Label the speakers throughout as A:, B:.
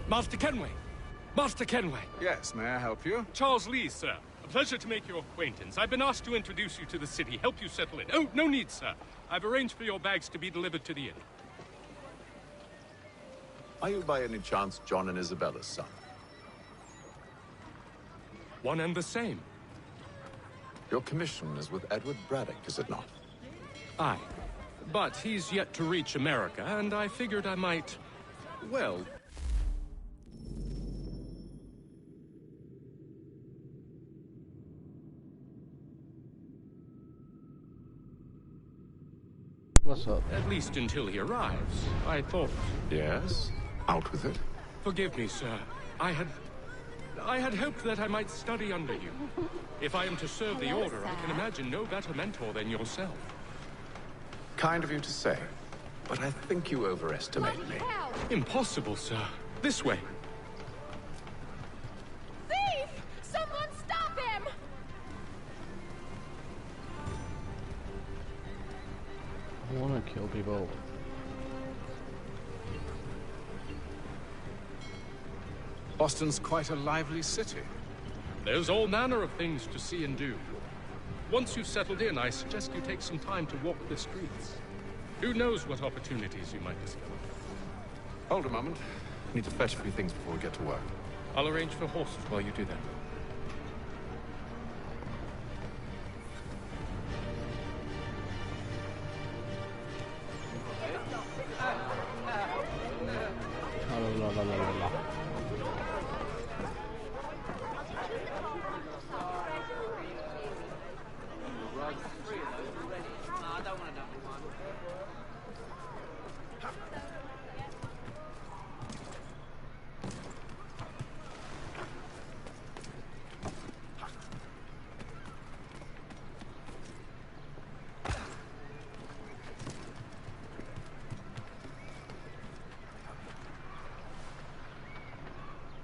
A: Master Kenway! Master Kenway!
B: Yes, may I help you?
A: Charles Lee, sir. A pleasure to make your acquaintance. I've been asked to introduce you to the city, help you settle in. Oh, no need, sir. I've arranged for your bags to be delivered to the inn.
C: Are you by any chance John and Isabella's son?
A: One and the same.
C: Your commission is with Edward Braddock, is it not?
A: Aye. But he's yet to reach America, and I figured I might... well...
D: What's up?
A: At least until he arrives, I thought.
C: Yes? Out with it.
A: Forgive me, sir. I had hoped that I might study under you. If I am to serve the Order, I can imagine no better mentor than yourself.
C: Kind of you to say, but I think you overestimate me.
A: Impossible, sir. This way.
E: Thief! Someone stop him!
D: I want to kill people.
B: Boston's quite a lively city.
A: There's all manner of things to see and do. Once you've settled in, I suggest you take some time to walk the streets. Who knows what opportunities you might discover.
C: Hold a moment. I need to fetch a few things before we get to work.
A: I'll arrange for horses while you do that.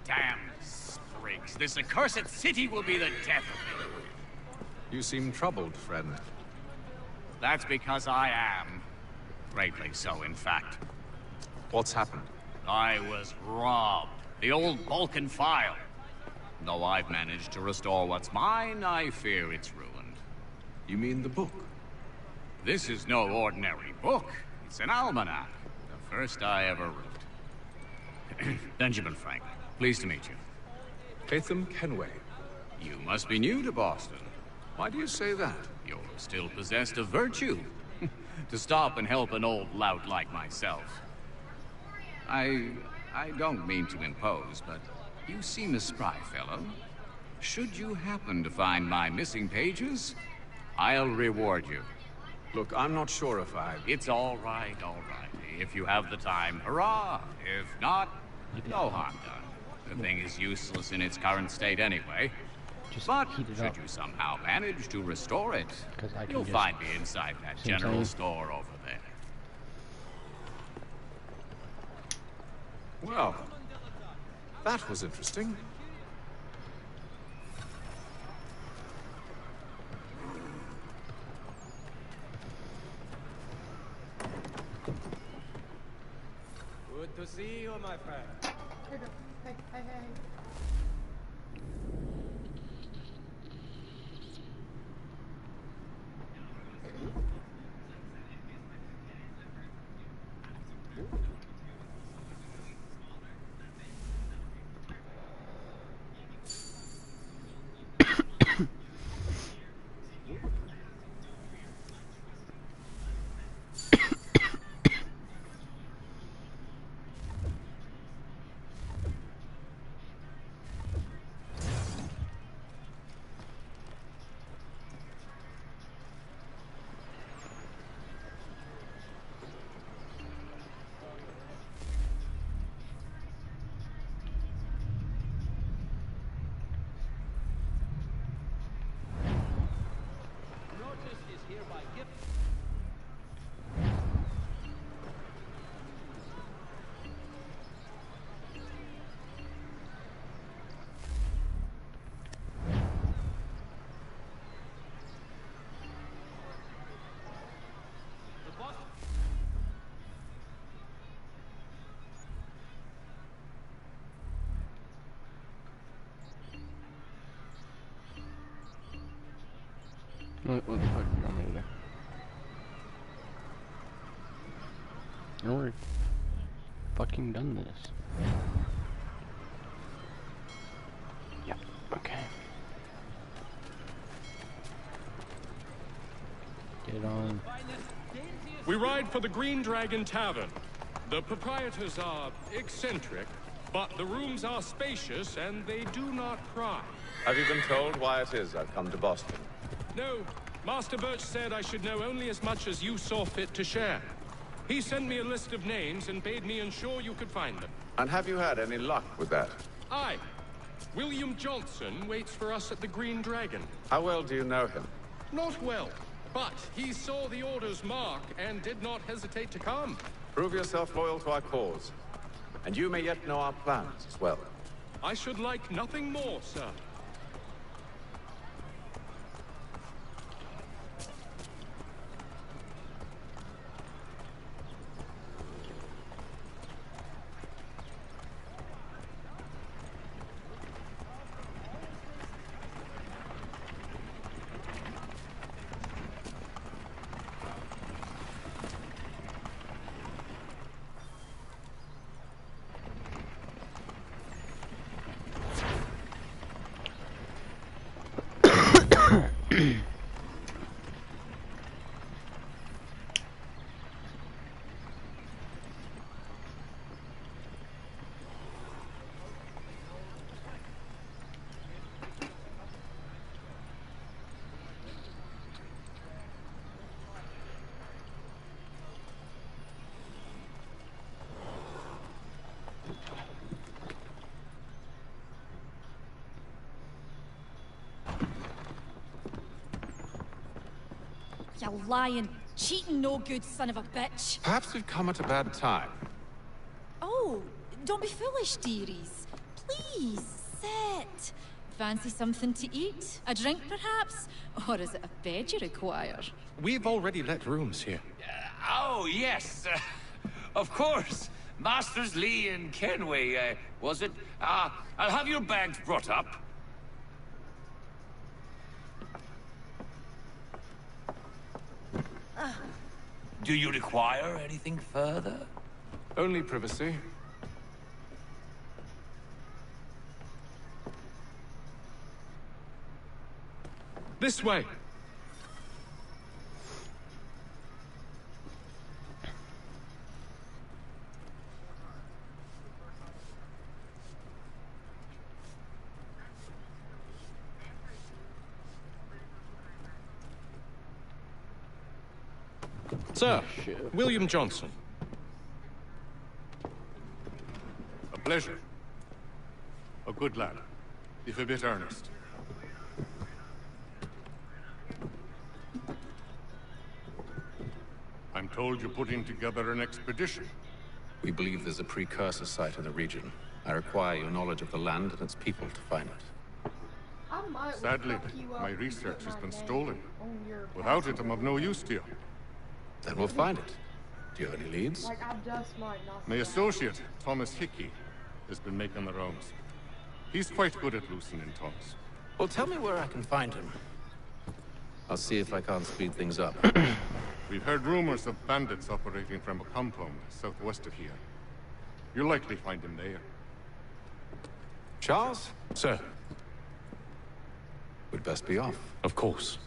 F: Damn sprigs. This accursed city will be the death of me.
B: You seem troubled, friend.
F: That's because I am. Greatly so, in fact.
B: What's happened?
F: I was robbed. The old Balkan file. Though I've managed to restore what's mine, I fear it's ruined.
B: You mean the book?
F: This is no ordinary book. It's an almanac. The first I ever wrote. Benjamin Franklin. Pleased to meet you.
B: Haytham Kenway.
F: You must be new to Boston.
B: Why do you say that?
F: You're still possessed of virtue. To stop and help an old lout like myself. I don't mean to impose, but you seem a spry fellow. Should you happen to find my missing pages, I'll reward you.
B: Look, I'm not sure if I...
F: It's all right, all right. If you have the time, hurrah. If not, no harm done. The thing is useless in its current state anyway. But should you somehow manage to restore it, you'll find me inside that general store over there.
B: Well, that was interesting.
G: Good to see you, my friend. Hey.
D: What the fuck do you want me to do? I've already fucking done this. Yep, okay. Get on.
A: We ride for the Green Dragon Tavern. The proprietors are eccentric, but the rooms are spacious and they do not pry.
C: Have you been told why it is I've come to Boston?
A: No, Master Birch said I should know only as much as you saw fit to share. He sent me a list of names and bade me ensure you could find them.
C: And have you had any luck with that?
A: Aye. William Johnson waits for us at the Green Dragon.
C: How well do you know him?
A: Not well, but he saw the order's mark and did not hesitate to come.
C: Prove yourself loyal to our cause. And you may yet know our plans as well.
A: I should like nothing more, sir.
E: You lying, cheating, no good son of a bitch.
C: Perhaps we've come at a bad time.
E: Oh, don't be foolish, dearies. Please, sit. Fancy something to eat? A drink, perhaps? Or is it a bed you require?
A: We've already let rooms here.
H: Oh, yes. Of course. Masters Lee and Kenway, was it? I'll have your bags brought up. Do you require anything further?
C: Only privacy.
A: This way. Sir, William Johnson.
I: A pleasure. A good lad, if a bit earnest. I'm told you're putting together an expedition.
C: We believe there's a precursor site in the region. I require your knowledge of the land and its people to find it.
I: Sadly, my research has been stolen. Without it, I'm of no use to you.
C: Then we'll find it. Do you have any leads?
I: My associate, Thomas Hickey, has been making the rounds. He's quite good at loosening tongues.
C: Well, tell me where I can find him. I'll see if I can't speed things up.
I: We've heard rumors of bandits operating from a compound southwest of here. You'll likely find him there.
C: Charles?
A: Sir.
C: We'd best be off.
A: Of course.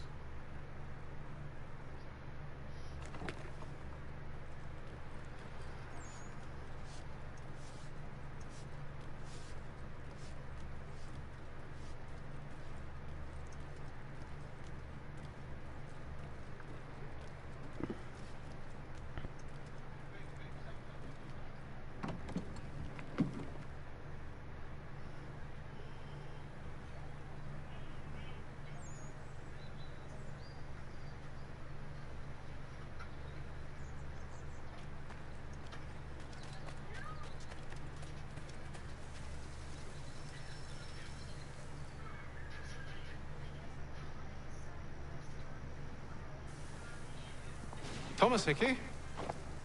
C: Thomas Hickey?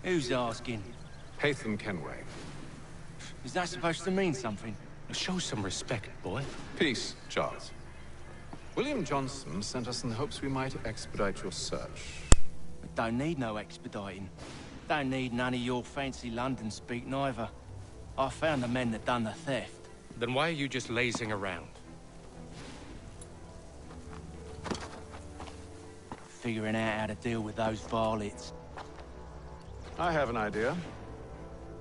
J: Who's asking?
C: Haytham Kenway.
J: Is that supposed to mean something?
A: Show some respect, boy.
C: Peace, Charles. William Johnson sent us in the hopes we might expedite your search.
J: Don't need no expediting. Don't need none of your fancy London speak neither. I found the men that done the theft.
A: Then why are you just lazing around?
J: Figuring out how to deal with those varlets.
C: I have an idea.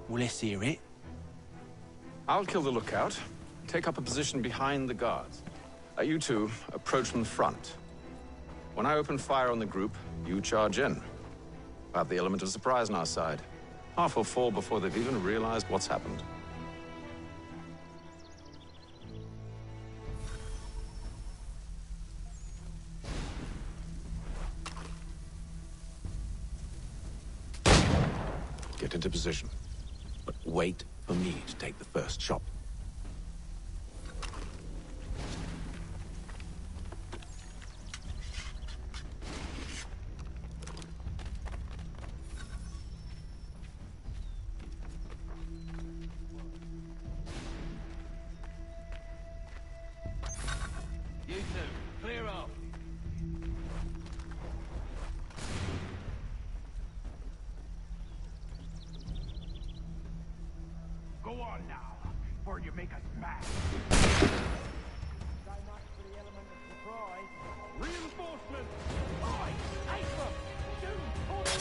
J: Well, let's hear it.
C: I'll kill the lookout, take up a position behind the guards. You two approach from the front. When I open fire on the group, you charge in. We'll have the element of surprise on our side. Half will fall before they've even realized what's happened. Get into position, but wait for me to take the first shot.
J: You two, clear off.
K: Go on now, before you make us mad. Try not for the element of surprise. Reinforcements! Boy, April! Dude, hold the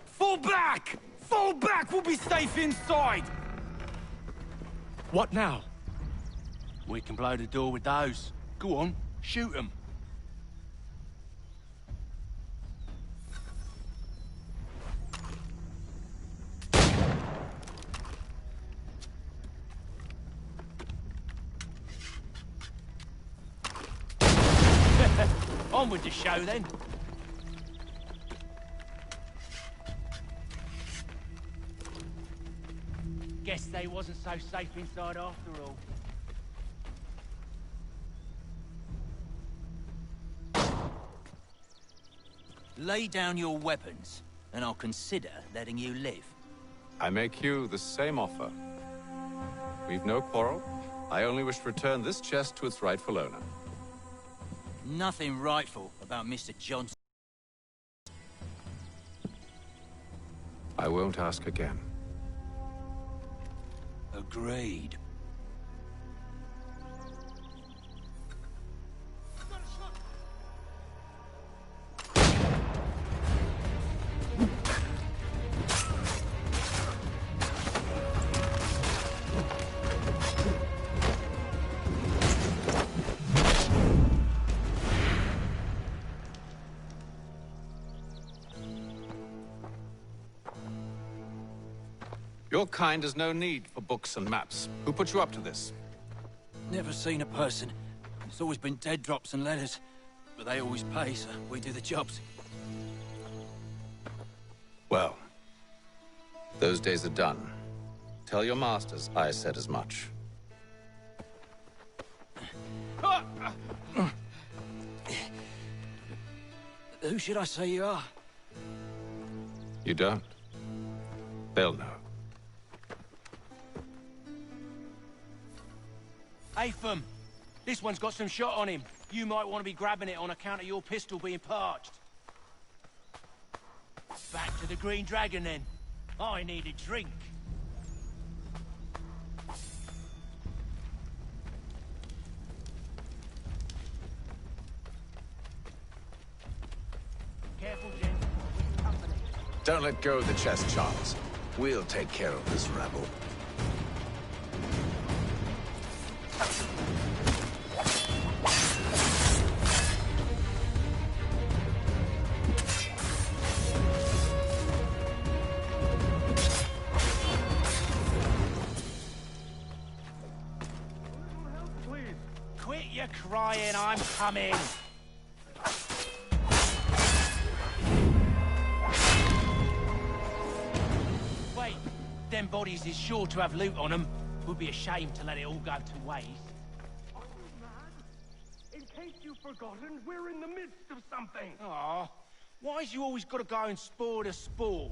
J: Fall back! Fall back! We'll be safe inside!
A: What now?
J: We can blow the door with those. Go on, shoot them. On with the show, then. Guess they wasn't so safe inside after all.
L: Lay down your weapons, and I'll consider letting you live.
C: I make you the same offer. We've no quarrel. I only wish to return this chest to its rightful owner.
L: Nothing rightful about Mr. Johnson.
C: I won't ask again.
L: Agreed.
C: Your kind has no need for books and maps. Who put you up to this?
L: Never seen a person. It's always been dead drops and letters. But they always pay, so we do the jobs.
C: Well, those days are done. Tell your masters I said as much.
L: Who should I say you are?
C: You don't? They'll know.
J: Atham, this one's got some shot on him. You might want to be grabbing it on account of your pistol being parched. Back to the Green Dragon, then. I need a drink. Careful, Jen. Company.
C: Don't let go of the chest, Charles. We'll take care of this rabble.
J: Quit your crying, I'm coming. Wait, them bodies is sure to have loot on them. Would be a shame to let it all go to waste.
K: Are you mad? In case you've forgotten, we're in the midst of something.
J: Aw, why's you always got to go and spoil the sport?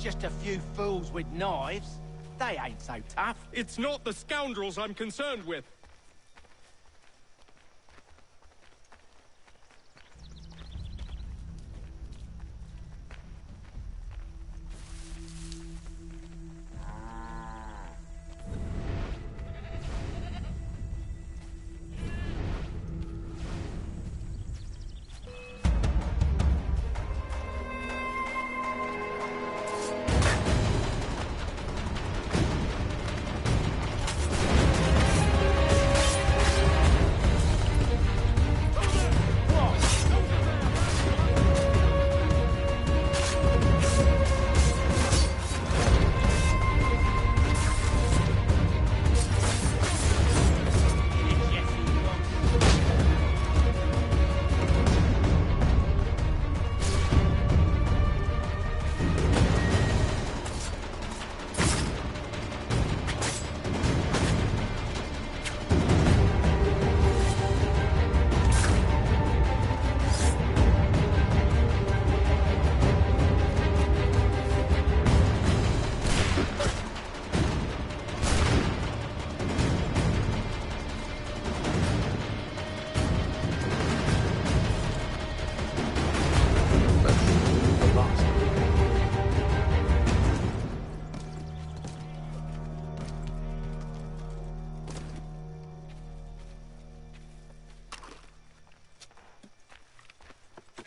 J: Just a few fools with knives. They ain't so tough.
A: It's not the scoundrels I'm concerned with.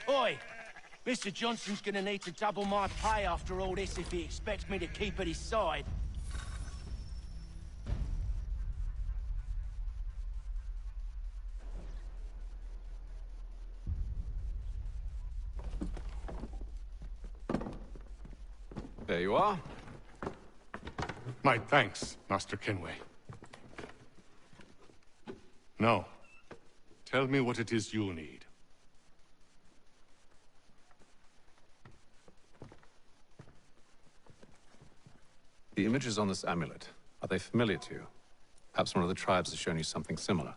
J: Oi! Mr. Johnson's gonna need to double my pay after all this if he expects me to keep at his side.
C: There you are.
I: My thanks, Master Kenway. Now, tell me what it is you need.
C: The images on this amulet, are they familiar to you? Perhaps one of the tribes has shown you something similar.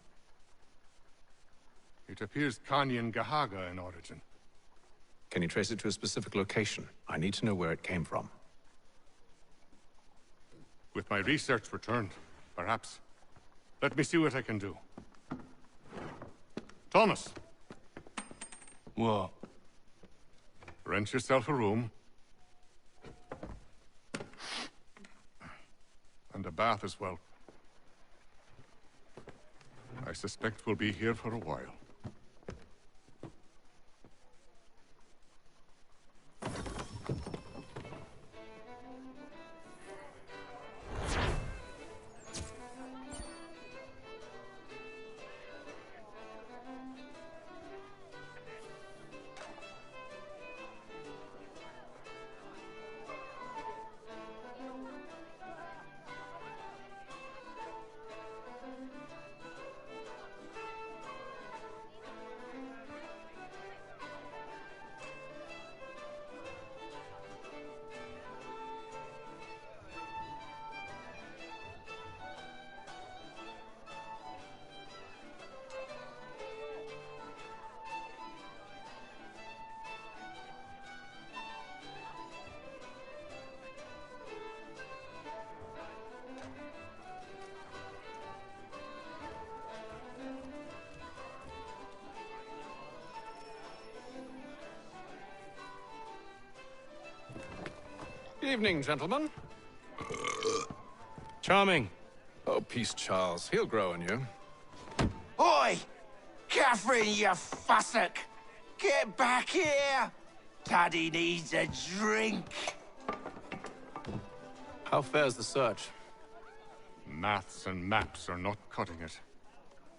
I: It appears Kanyan Gahaga in origin.
C: Can you trace it to a specific location? I need to know where it came from.
I: With my research returned, perhaps. Let me see what I can do. Thomas!
J: What?
I: Rent yourself a room. And a bath as well. I suspect we'll be here for a while.
C: Evening, gentlemen.
A: Charming.
C: Oh, peace, Charles. He'll grow on you.
J: Oi! Catherine, you fussock! Get back here! Paddy needs a drink.
C: How fares the search?
I: Maths and maps are not cutting it.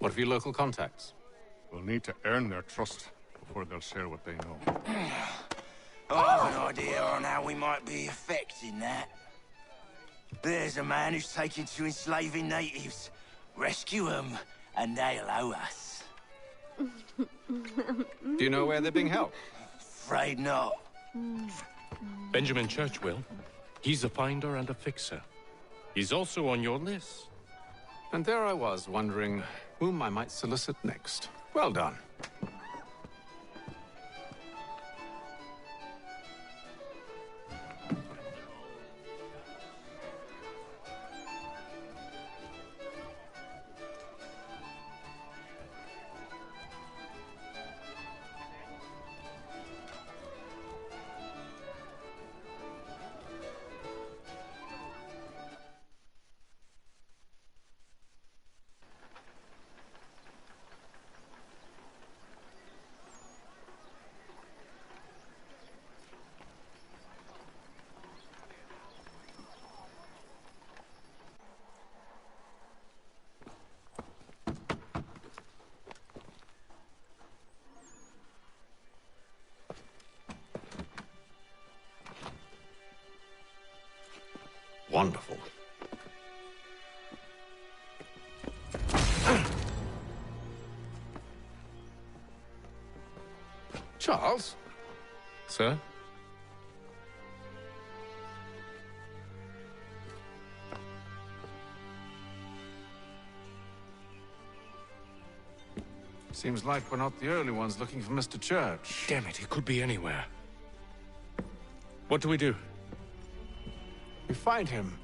C: What of your local contacts?
I: We'll need to earn their trust before they'll share what they know.
J: I have an idea on how we might be affecting that. There's a man who's taken to enslaving natives. Rescue them, and they'll owe us.
C: Do you know where they're being held?
J: Afraid not.
A: Benjamin Church will. He's a finder and a fixer. He's also on your list.
C: And there I was, wondering whom I might solicit next. Well done. Wonderful. Charles?
A: Sir?
C: Seems like we're not the only ones looking for Mr. Church.
A: Damn it, he could be anywhere. What do we do?
C: We find him.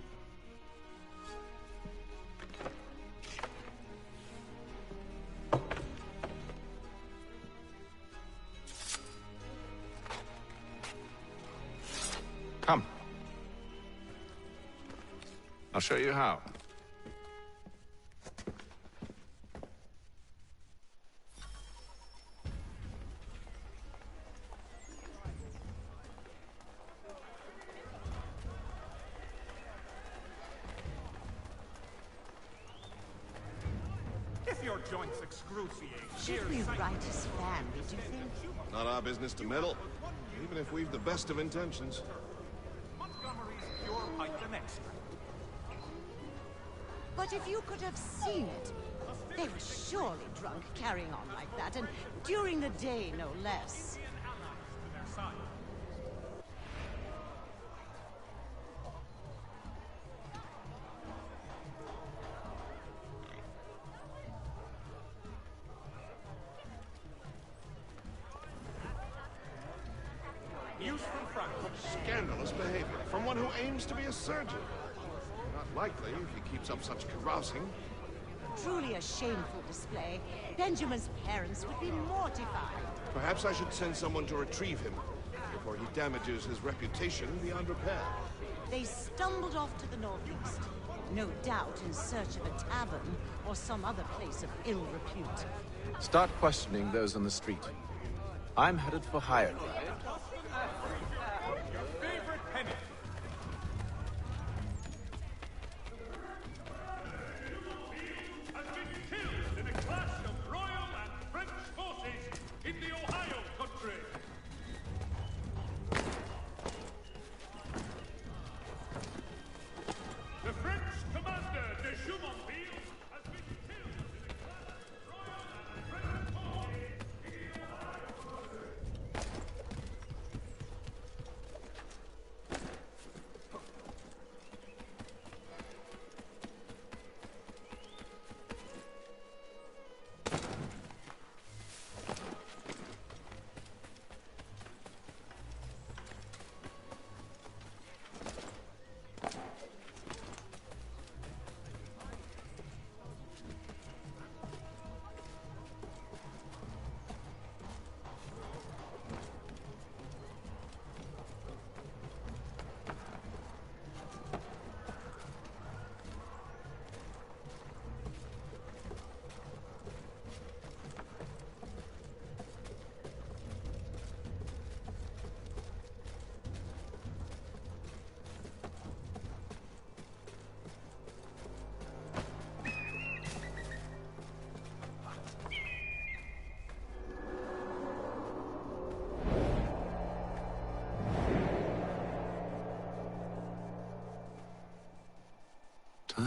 C: Come. I'll show you how.
K: If your joints excruciate,
M: Should we write his family, do you think?
N: Not our business to meddle, even if we've the best of intentions.
K: Montgomery's pure python extract.
M: But if you could have seen it, they were surely drunk carrying on like that, and during the day, no less.
K: News from France.
N: Scandalous behavior from one who aims to be a surgeon. Not likely if he keeps up such carousing.
M: Truly a shameful display. Benjamin's parents would be mortified.
N: Perhaps I should send someone to retrieve him before he damages his reputation beyond repair.
M: They stumbled off to the northeast, no doubt in search of a tavern or some other place of ill repute.
C: Start questioning those on the street. I'm headed for higher ground.
K: Your favorite penny. Has been killed in a clash of Royal and French forces in the Ohio country. The French commander de Jumonville has been killed in a clash of Royal and French forces in the Ohio country.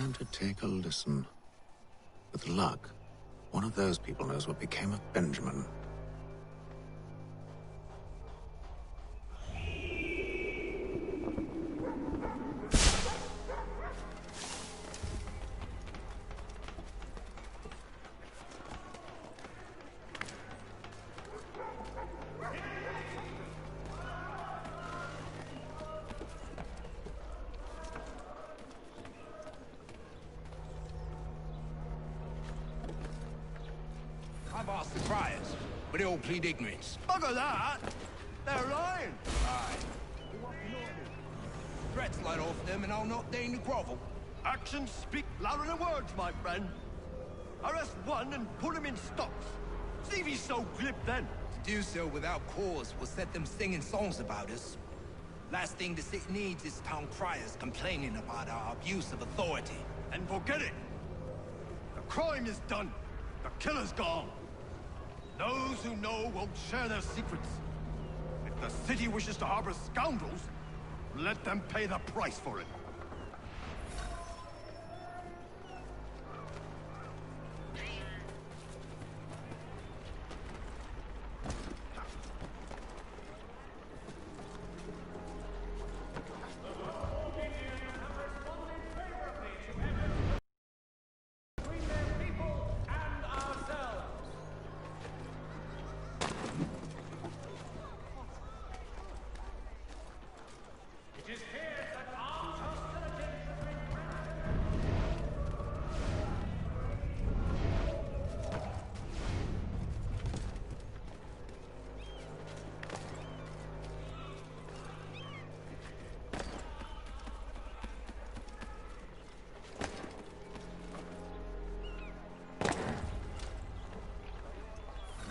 B: time to take a listen. With luck, one of those people knows what became of Benjamin.
O: I've asked the friars, but they all plead ignorance.
J: Bugger that! They're lying!
O: Aye. Threats light off them and I'll not deign to grovel.
J: Actions speak louder than words, my friend. Arrest one and put him in stocks. See if he's so glib then.
O: To do so without cause will set them singing songs about us. Last thing the city needs is town criers complaining about our abuse of authority.
J: And forget it! The crime is done. The killer's gone. Those who know won't share their secrets. If the city wishes to harbor scoundrels, let them pay the price for it.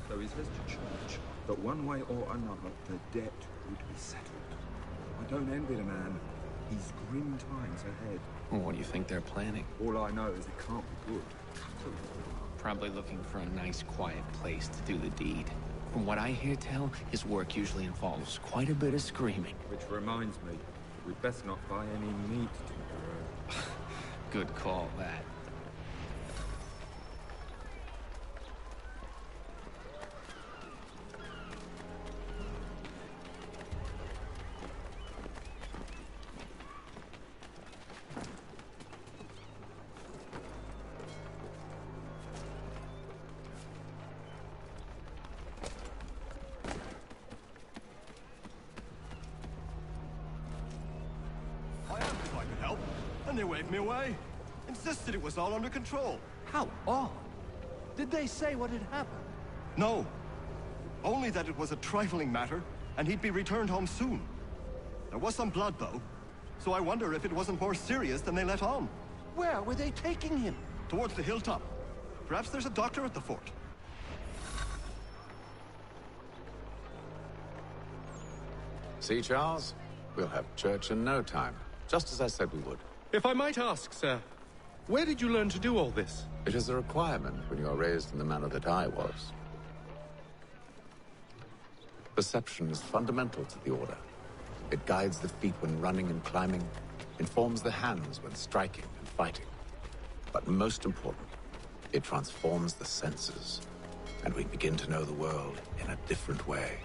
P: Though he says to church that one way or another the debt would be settled. I don't envy the man. He's grim times ahead.
Q: Well, what do you think they're planning?
P: All I know is it can't be good.
Q: Probably looking for a nice, quiet place to do the deed. From what I hear tell, his work usually involves quite a bit of screaming.
P: Which reminds me, we'd best not buy any meat tomorrow.
Q: Good call, that.
J: And they waved me away. Insisted it was all under control.
G: How odd. Did they say what had happened?
J: No. Only that it was a trifling matter, and he'd be returned home soon. There was some blood, though, so I wonder if it wasn't more serious than they let on.
G: Where were they taking him?
J: Towards the hilltop. Perhaps there's a doctor at the fort.
B: See, Charles? We'll have church in no time, just as I said we would.
A: If I might ask, sir, where did you learn to do all this?
B: It is a requirement when you are raised in the manner that I was. Perception is fundamental to the Order. It guides the feet when running and climbing, informs the hands when striking and fighting. But most important, it transforms the senses, and we begin to know the world in a different way.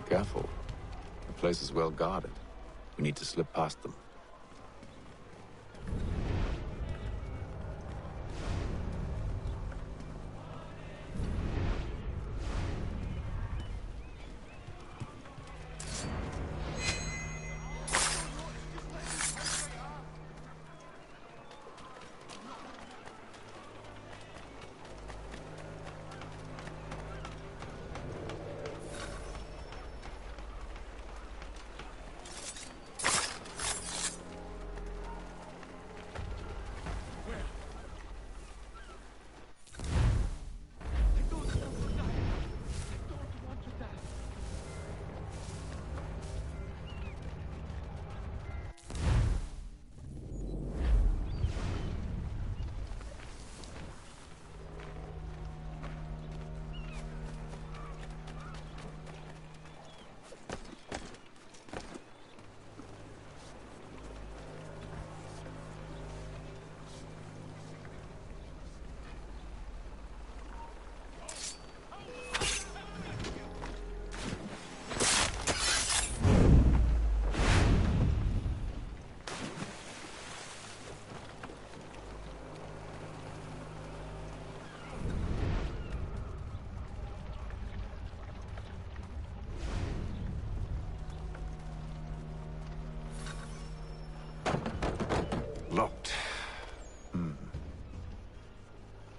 B: Careful. The place is well guarded. We need to slip past them.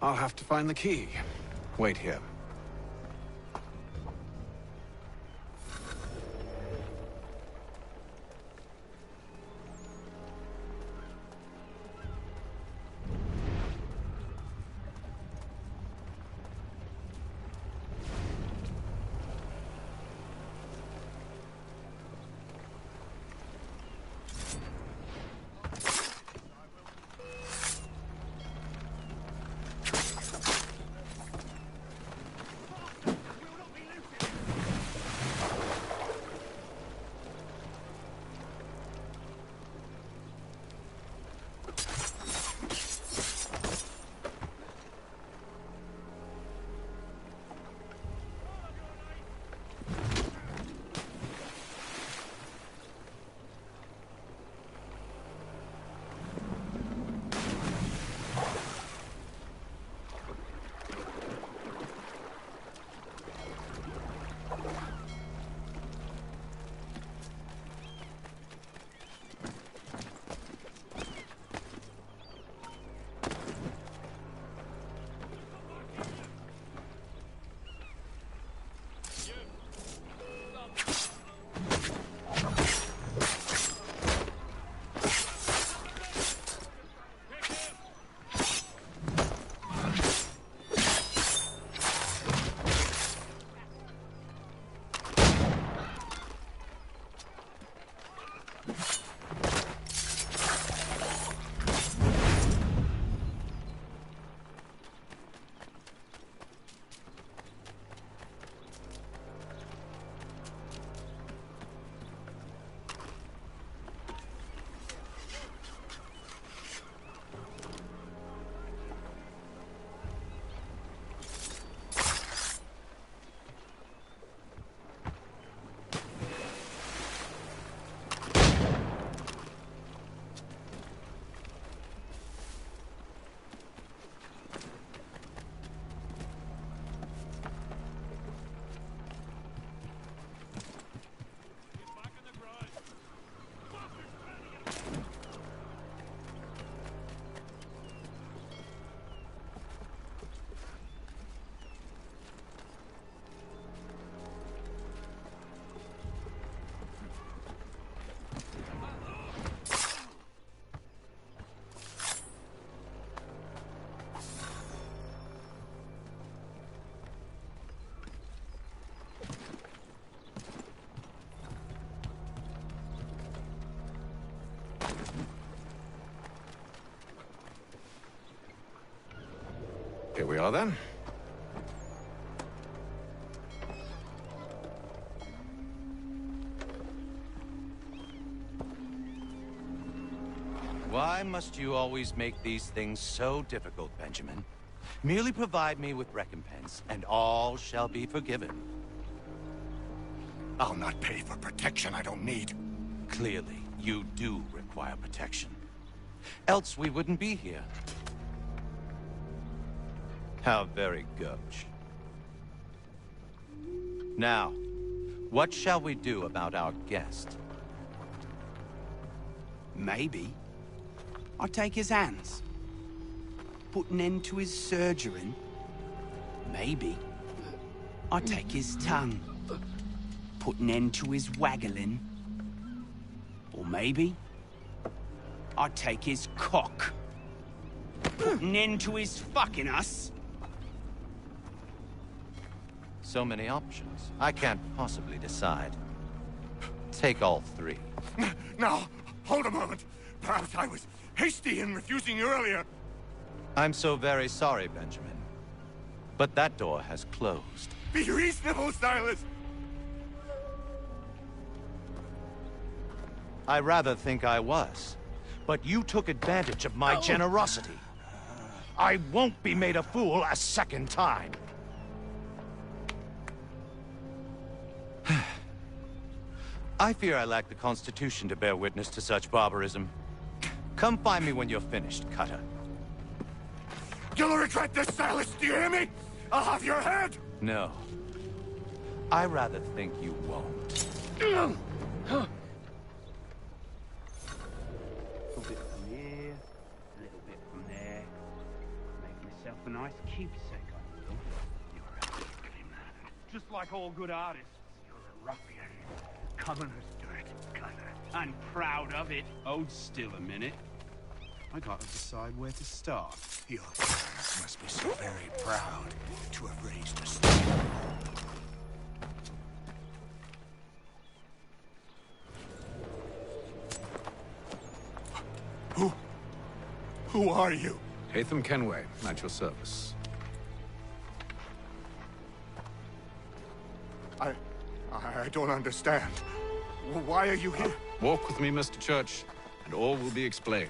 B: I'll have to find the key. Wait here. Here we are, then.
R: Why must you always make these things so difficult, Benjamin? Merely provide me with recompense, and all shall be forgiven.
S: I'll not pay for protection I don't need.
R: Clearly, you do require protection. Else we wouldn't be here. How very gauche. Now, what shall we do about our guest?
T: Maybe I'll take his hands. Put an end to his surgering. Maybe I'll take his tongue. Put an end to his waggling. Or maybe I'll take his cock. Put an end to his fucking us.
R: So many options. I can't possibly decide. Take all three.
S: Now, hold a moment. Perhaps I was hasty in refusing you earlier.
R: I'm so very sorry, Benjamin. But that door has closed.
S: Be reasonable, Silas!
R: I rather think I was. But you took advantage of my generosity. I won't be made a fool a second time. I fear I lack the constitution to bear witness to such barbarism. Come find me when you're finished, Cutter.
S: You'll regret this, Silas, do you hear me? I'll have your head!
R: No. I rather think you won't.
T: A little bit from here, a little bit from there. Make myself a nice keepsake, I will. You're a sickly man. Just like all good artists, you're a ruffian. Commoner's dirt, cutter. And proud of it. Hold still a minute. I gotta decide where to start.
S: Your parents must be so very proud to have raised us there. Who are you?
C: Hatham Kenway, at your service.
S: I don't understand. Why are you here?
C: Walk with me, Mr. Church, and all will be explained.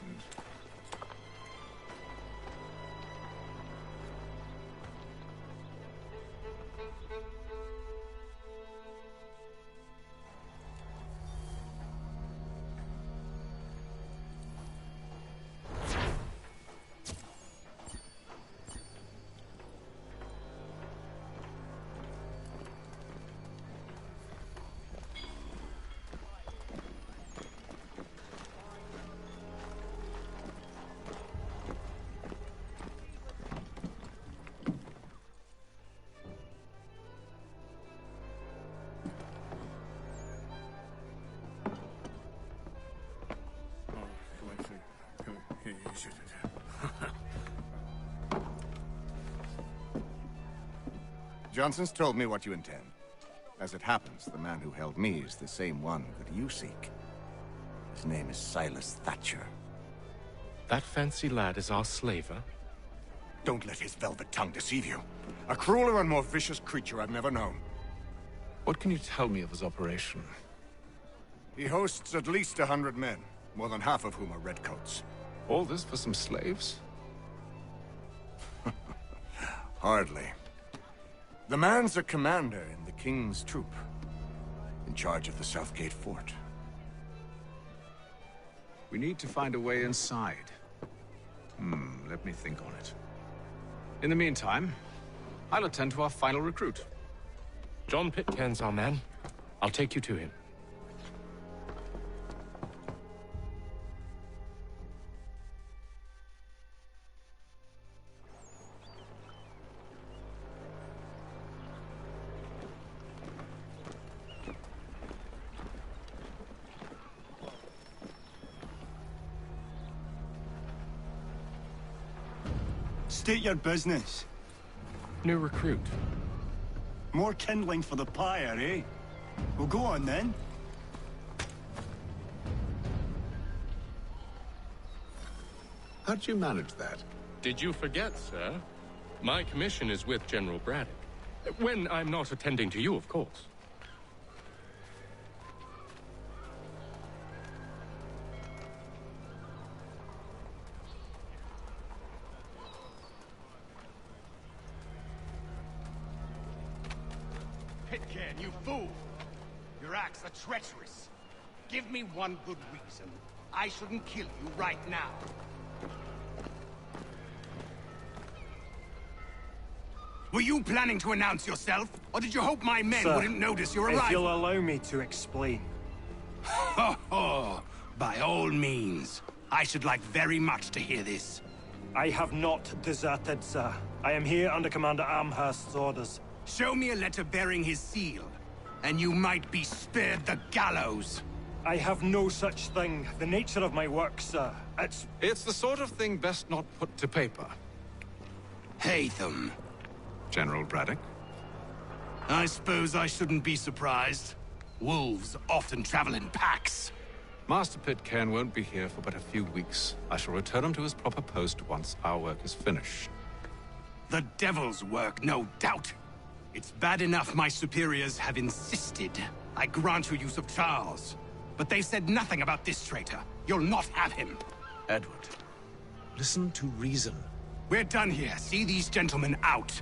N: Johnson's told me what you intend. As it happens, the man who held me is the same one that you seek. His name is Silas Thatcher.
A: That fancy lad is our slaver?
S: Don't let his velvet tongue deceive you. A crueler and more vicious creature I've never known.
C: What can you tell me of his operation?
N: He hosts at least 100 men, more than half of whom are redcoats.
C: All this for some slaves?
N: Hardly. The man's a commander in the King's troop, in charge of the Southgate Fort.
C: We need to find a way inside. Let me think on it. In the meantime, I'll attend to our final recruit.
A: John Pitcairn's our man. I'll take you to him.
T: State your business.
A: New recruit.
T: More kindling for the pyre, eh? Well, go on then.
B: How'd you manage that?
A: Did you forget, sir? My commission is with General Braddock. When I'm not attending to you, of course.
T: Pitcairn, you fool! Your acts are treacherous. Give me one good reason I shouldn't kill you right now. Were you planning to announce yourself, or did you hope my men wouldn't notice your arrival?
U: If you'll allow me to explain.
T: Ho ho! By all means. I should like very much to hear this.
U: I have not deserted, sir. I am here under Commander Amherst's orders.
T: Show me a letter bearing his seal, and you might be spared the gallows.
U: I have no such thing. The nature of my work, sir,
C: It's the sort of thing best not put to paper.
T: Hatham.
C: General Braddock?
T: I suppose I shouldn't be surprised. Wolves often travel in packs.
C: Master Pitcairn won't be here for but a few weeks. I shall return him to his proper post once our work is finished.
T: The devil's work, no doubt. It's bad enough my superiors have insisted I grant you use of Charles. But they said nothing about this traitor. You'll not have him.
C: Edward, listen to reason.
T: We're done here. See these gentlemen out.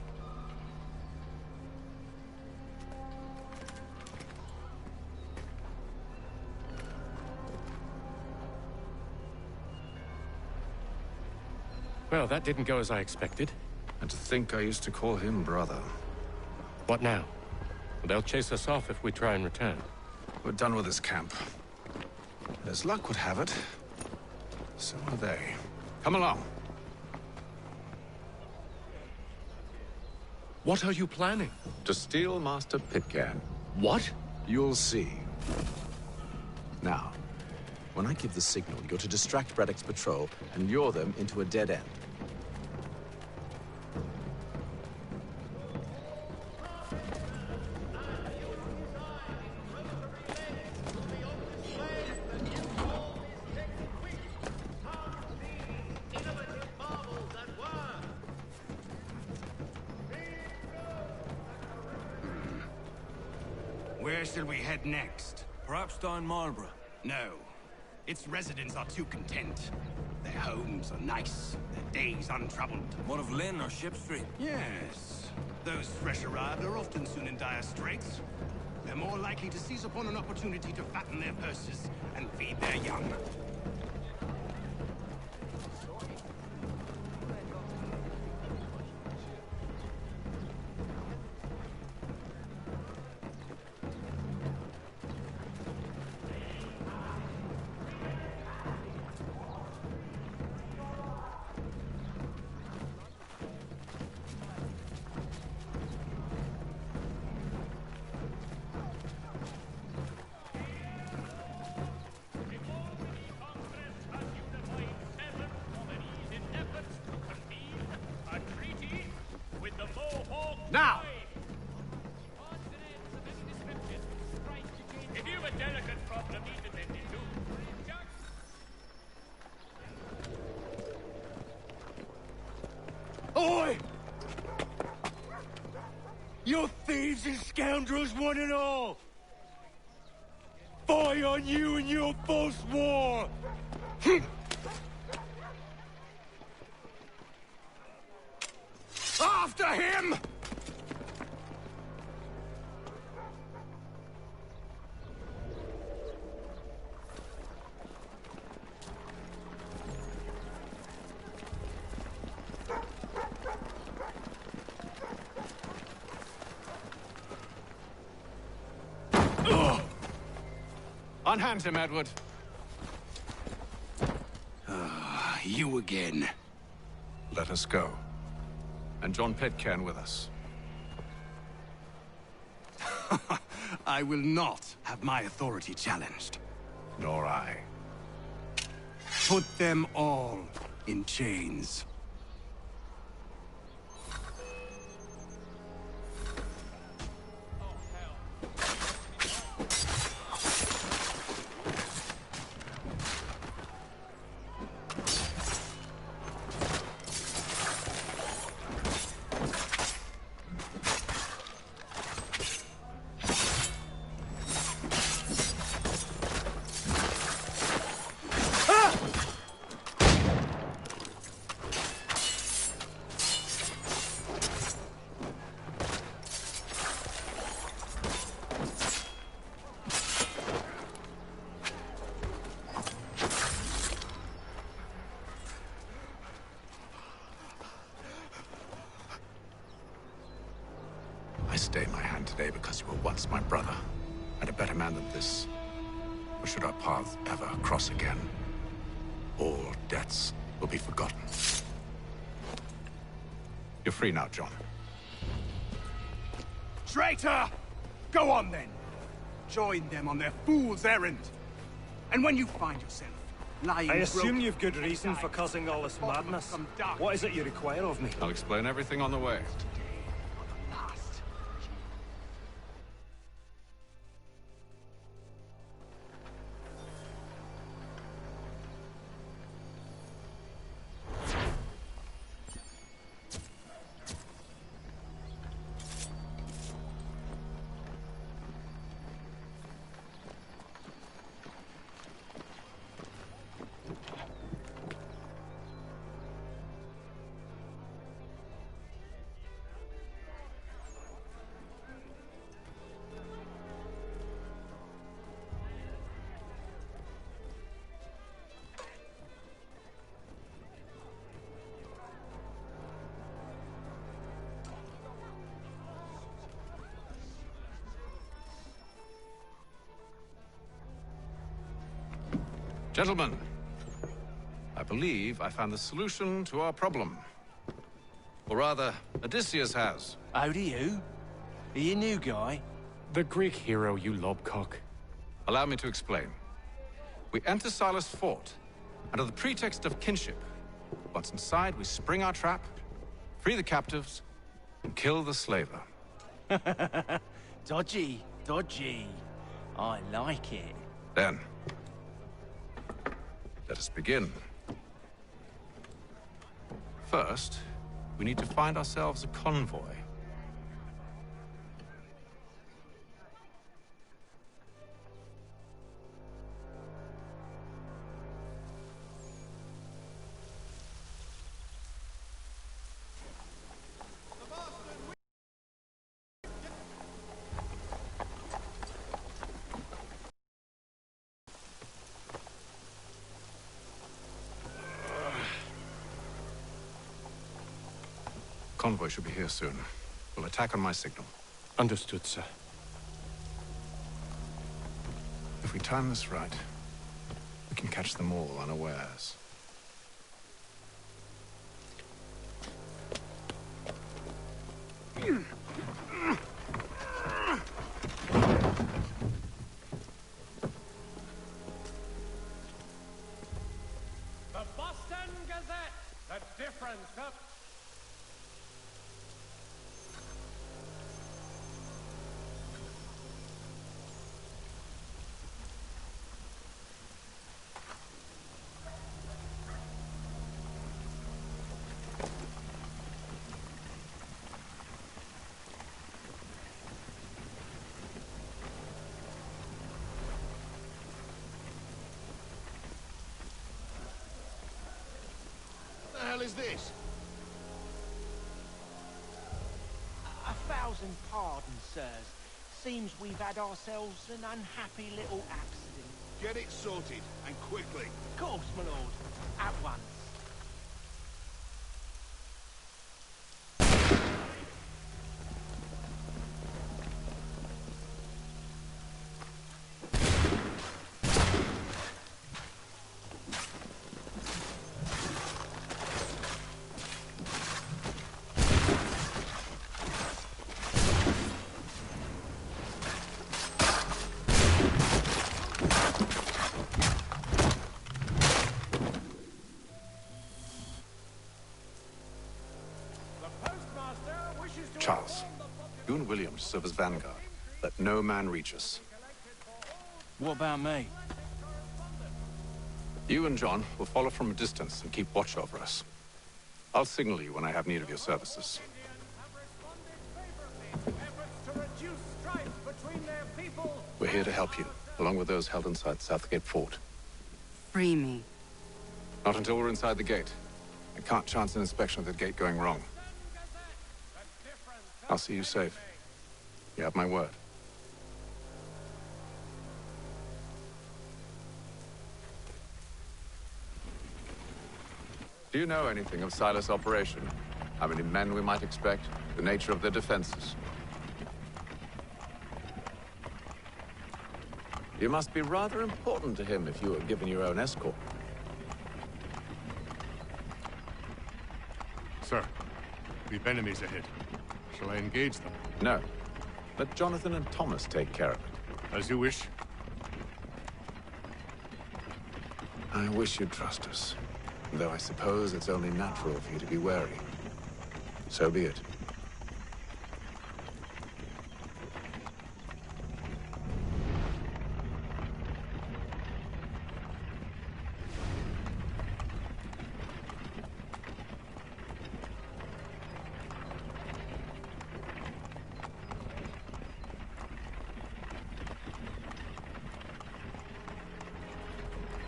A: Well, that didn't go as I expected.
C: And to think I used to call him brother.
A: What now? They'll chase us off if we try and return.
C: We're done with this camp. As luck would have it, so are they. Come along.
A: What are you planning?
B: To steal Master Pitcairn.
A: What?
B: You'll see. Now, when I give the signal, you're to distract Braddock's patrol and lure them into a dead end.
F: Where shall we head next?
L: Perhaps down Marlborough.
F: No. Its residents are too content. Their homes are nice, their days untroubled.
L: What of Lynn or Ship Street?
F: Yes. Those fresh arrived are often soon in dire straits. They're more likely to seize upon an opportunity to fatten their purses and feed their young.
A: Now!
K: If you've a delicate problem, need attended to.
F: Oi! You thieves and scoundrels, one and all! Fie on you and your false war! After him!
C: Unhand him, Edward.
F: You again.
C: Let us go. And John Pitcairn with us.
F: I will not have my authority challenged.
C: Nor I.
F: Put them all in chains.
B: I stay my hand today because you were once my brother, and a better man than this. Or should our paths ever cross again, all debts will be forgotten. You're free now, John.
F: Traitor! Go on, then. Join them on their fool's errand. And when you find yourself lying
U: I assume
F: broken
U: you've good reason for causing all this madness. What is it you require of me?
C: I'll explain everything on the way. Gentlemen, I believe I found the solution to our problem. Or rather, Odysseus has.
T: How do you? Are you a new guy?
A: The Greek hero, you lobcock.
C: Allow me to explain. We enter Silas' fort, under the pretext of kinship. Once inside, we spring our trap, free the captives, and kill the slaver.
T: Dodgy, dodgy. I like it.
C: Then, let us begin. First, we need to find ourselves a convoy. Convoy should be here soon. We'll attack on my signal.
A: Understood, sir.
C: If we time this right, we can catch them all unawares.
K: The Boston Gazette! The difference of...
S: What the hell is this?
D: 1,000 pardons, sirs. Seems we've had ourselves an unhappy little accident.
S: Get it sorted, and quickly.
D: Of course, my lord. At once.
C: Charles, you and William serve as vanguard. Let no man reach us.
T: What about me?
C: You and John will follow from a distance and keep watch over us. I'll signal you when I have need of your services. We're here to help you, along with those held inside Southgate Fort.
V: Free me.
C: Not until we're inside the gate. I can't chance an inspection of the gate going wrong. I'll see you safe. You have my word. Do you know anything of Silas' operation? How many men we might expect? The nature of their defenses? You must be rather important to him if you were given your own escort.
I: Sir, we've enemies ahead. Shall I engage them?
C: No. Let Jonathan and Thomas take care of it.
I: As you wish.
C: I wish you'd trust us. Though I suppose it's only natural for you to be wary. So be it.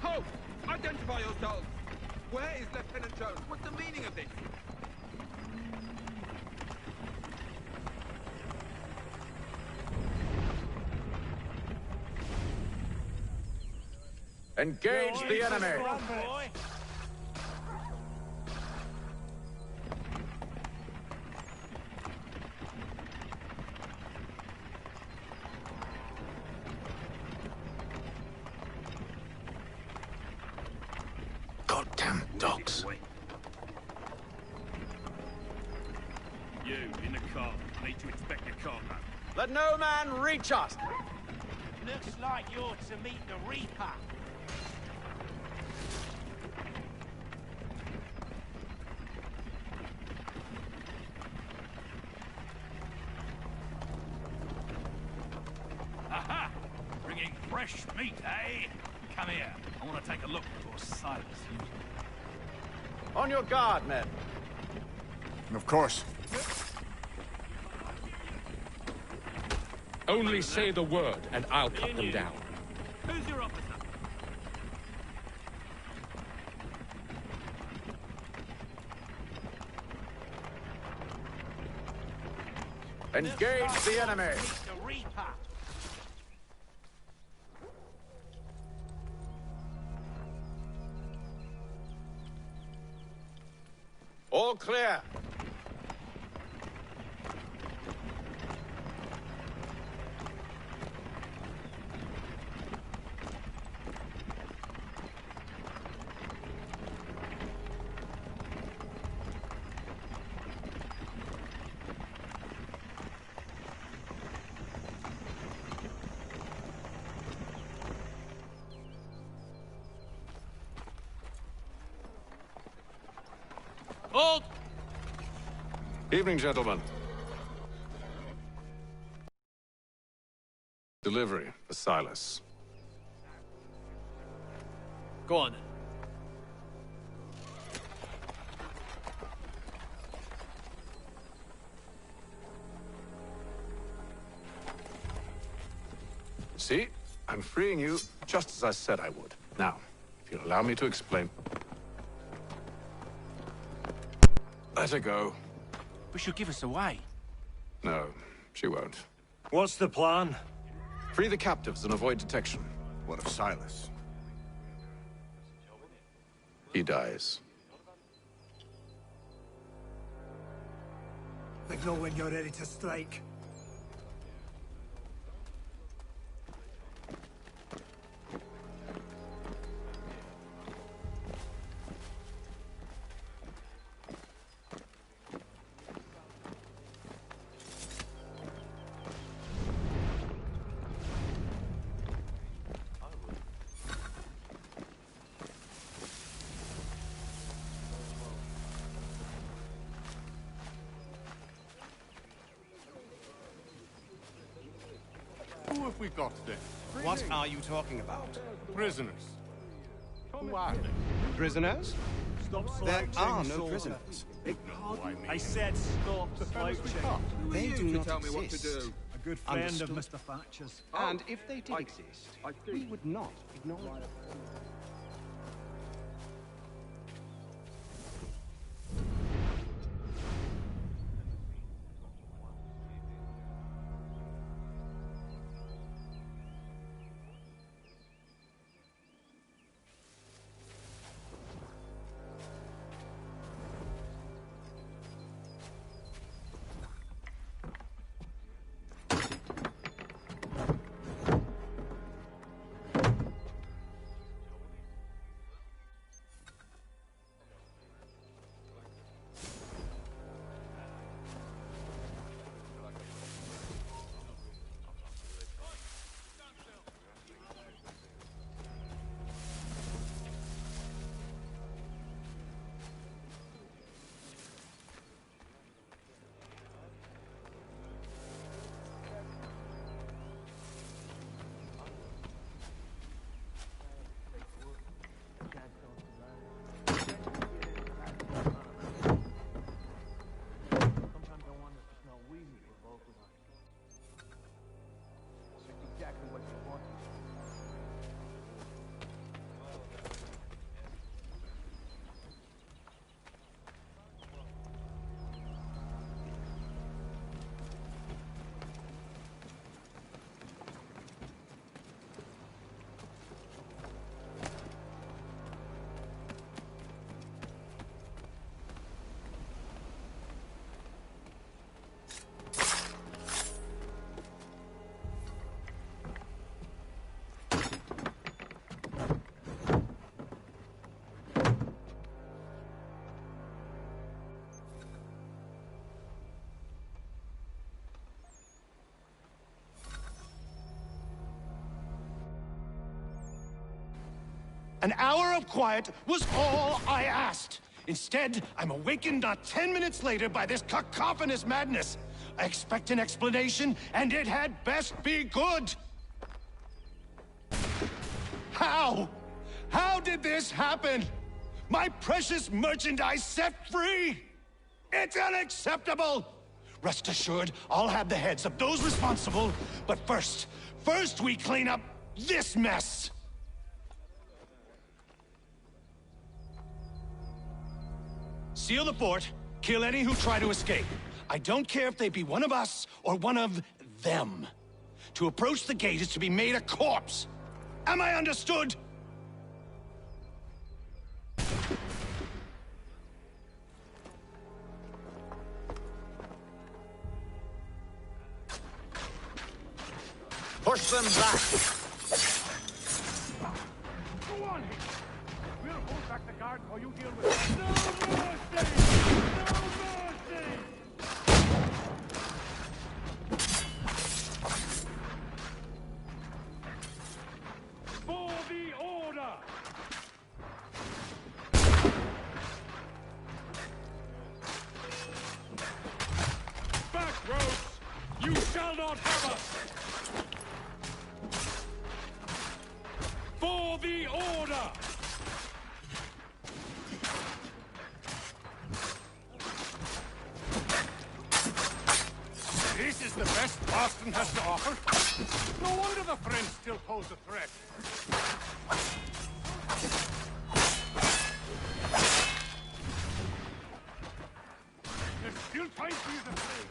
O: Halt! Identify yourselves! Where is Lieutenant Jones? What's the meaning of this?
C: Engage the enemy!
B: Goddamn dogs.
K: You, in the car. I need to inspect your cargo.
C: Let no man reach us!
D: Looks like you're to meet the Reaper.
K: Aha! Bringing fresh meat, eh? Come here. I want to take a look before Silas uses it.
C: On your guard, men.
S: Of course.
A: Only say the word, and I'll cut them down.
K: Who's your officer?
C: Engage the enemy!
D: Meet the Reaper.
C: All clear.
H: Hold!
C: Evening, gentlemen. Delivery for Silas.
Q: Go on.
C: See? I'm freeing you just as I said I would. Now, if you'll allow me to explain. Let her go.
T: But she'll give us away.
C: No, she won't.
U: What's the plan?
C: Free the captives and avoid detection.
S: What of Silas?
C: He dies.
O: Signal when you're ready to strike.
I: Who have we got there?
N: What are you talking about?
I: Prisoners. Who are they?
N: Prisoners?
U: Stop
N: There
U: slouching,
N: are no
U: soldier.
N: prisoners.
U: I said stop
I: The fellas we
U: slouching.
I: caught.
N: They do not
P: tell me what to
N: exist.
P: do?
U: A good friend
N: Understood.
U: of Mr. Thatcher's.
N: And if they did exist, we would not ignore them.
E: An hour of quiet was all I asked. Instead, I'm awakened not 10 minutes later by this cacophonous madness. I expect an explanation, and it had best be good. How? How did this happen? My precious merchandise set free? It's unacceptable! Rest assured, I'll have the heads of those responsible. But first we clean up this mess! Seal the fort, kill any who try to escape. I don't care if they be one of us or one of them. To approach the gate is to be made a corpse. Am I understood?
B: Push them back!
K: Go on, Hick. We'll hold back the guard while you deal with it. No mercy! No mercy! For the order! Back, rogues! You shall not have us! For the order!
I: This is the best Boston has to offer. No wonder the French still pose a threat.
K: There's still time for you to play.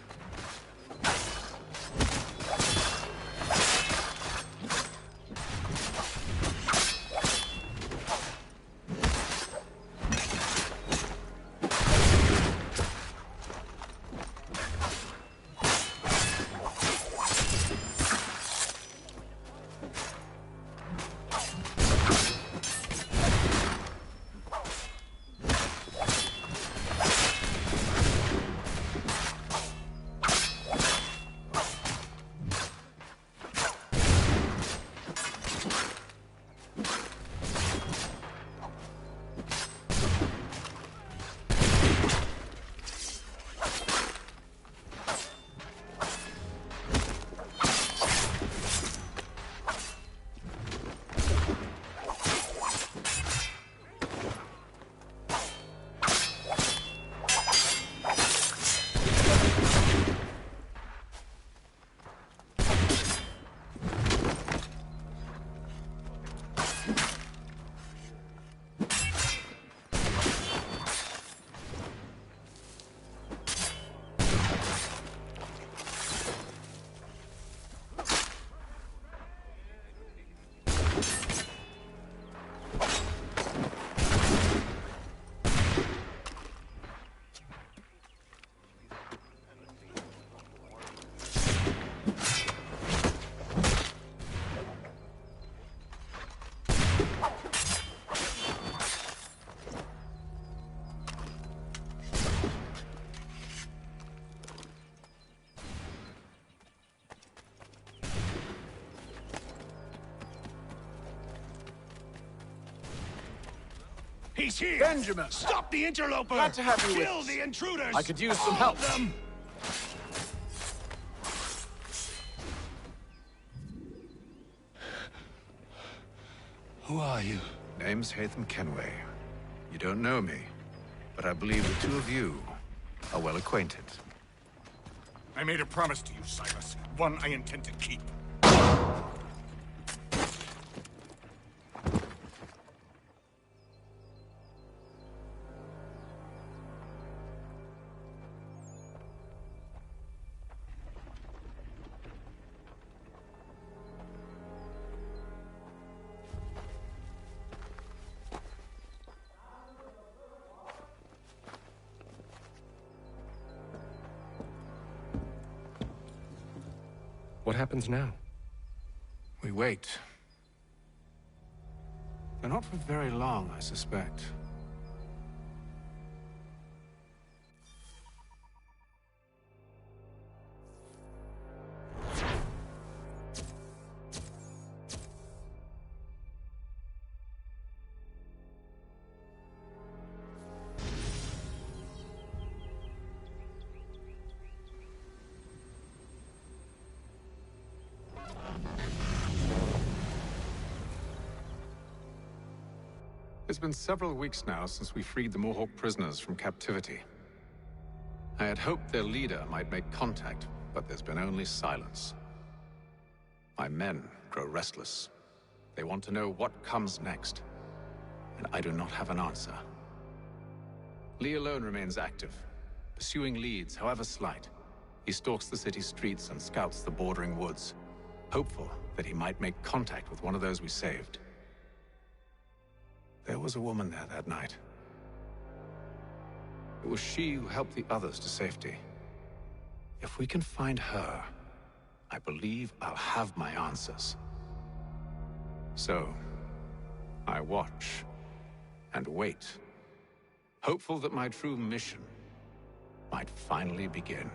E: He's here!
I: Benjamin!
E: Stop the interloper!
I: Glad to have you with
E: Kill
I: us.
E: the intruders!
I: I could use some
E: All
I: help.
E: of them!
C: Who are you? Name's Hatham Kenway. You don't know me, but I believe the two of you are well acquainted.
S: I made a promise to you, Silas. One I intend to keep.
A: What happens now?
C: We wait. But not for very long, I suspect.
B: It's been several weeks now since we freed the Mohawk prisoners from captivity. I had hoped their leader might make contact, but there's been only silence. My men grow restless. They want to know what comes next, and I do not have an answer. Lee alone remains active, pursuing leads, however slight. He stalks the city streets and scouts the bordering woods, hopeful that he might make contact with one of those we saved. There was a woman there that night. It was she who helped the others to safety. If we can find her, I believe I'll have my answers. So, I watch and wait, hopeful that my true mission might finally begin.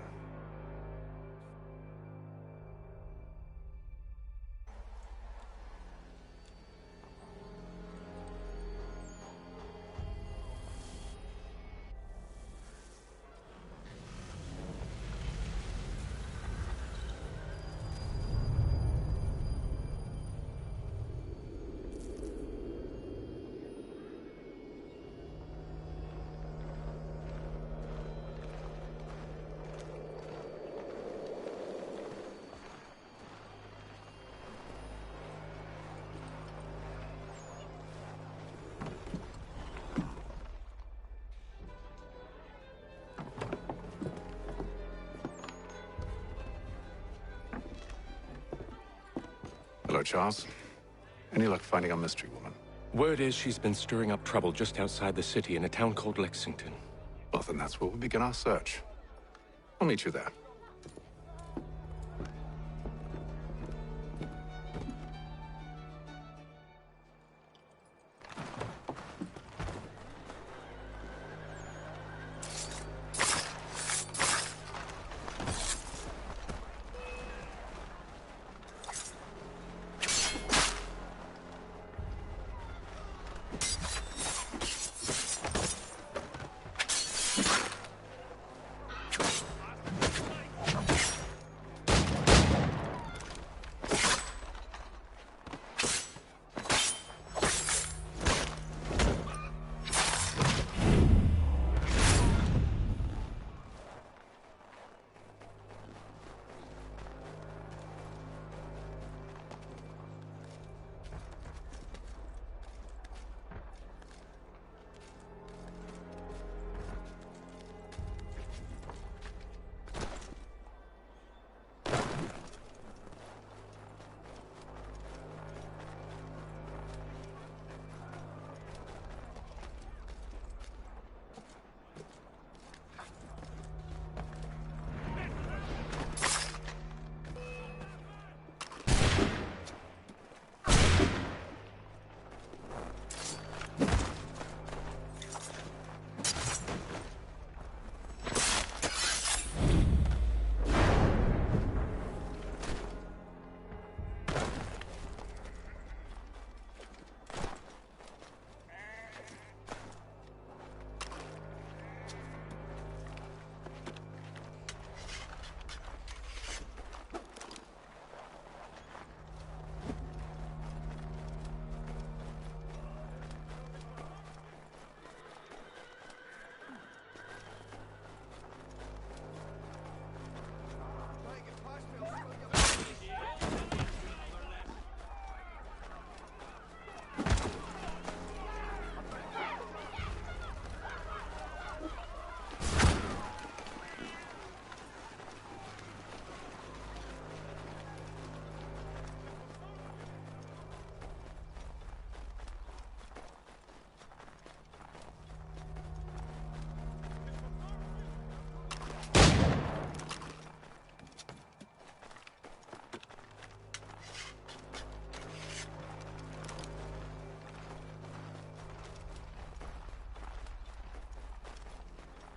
B: Hello, Charles. Any luck finding our mystery woman?
M: Word is she's been stirring up trouble just outside the city in a town called Lexington.
B: Well, then that's where we'll begin our search. I'll meet you there.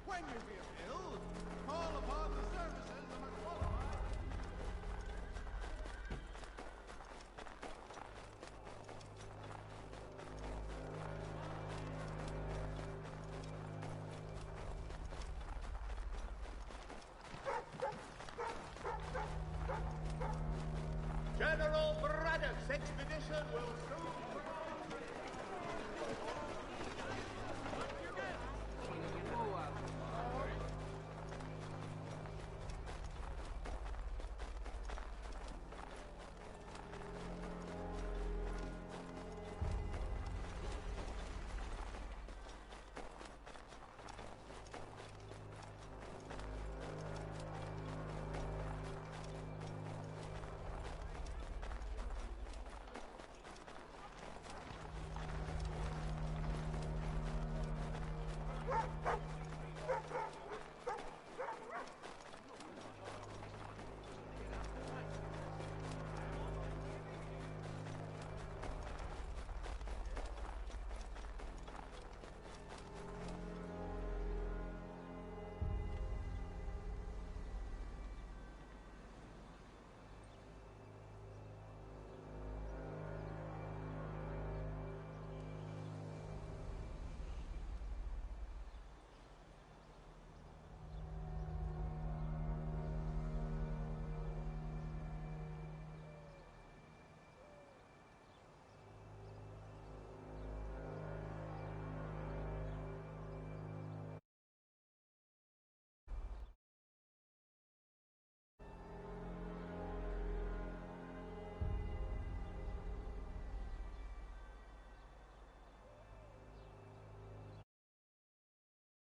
K: When you be a bill, call upon the services of a qualified... General Braddock's expedition will soon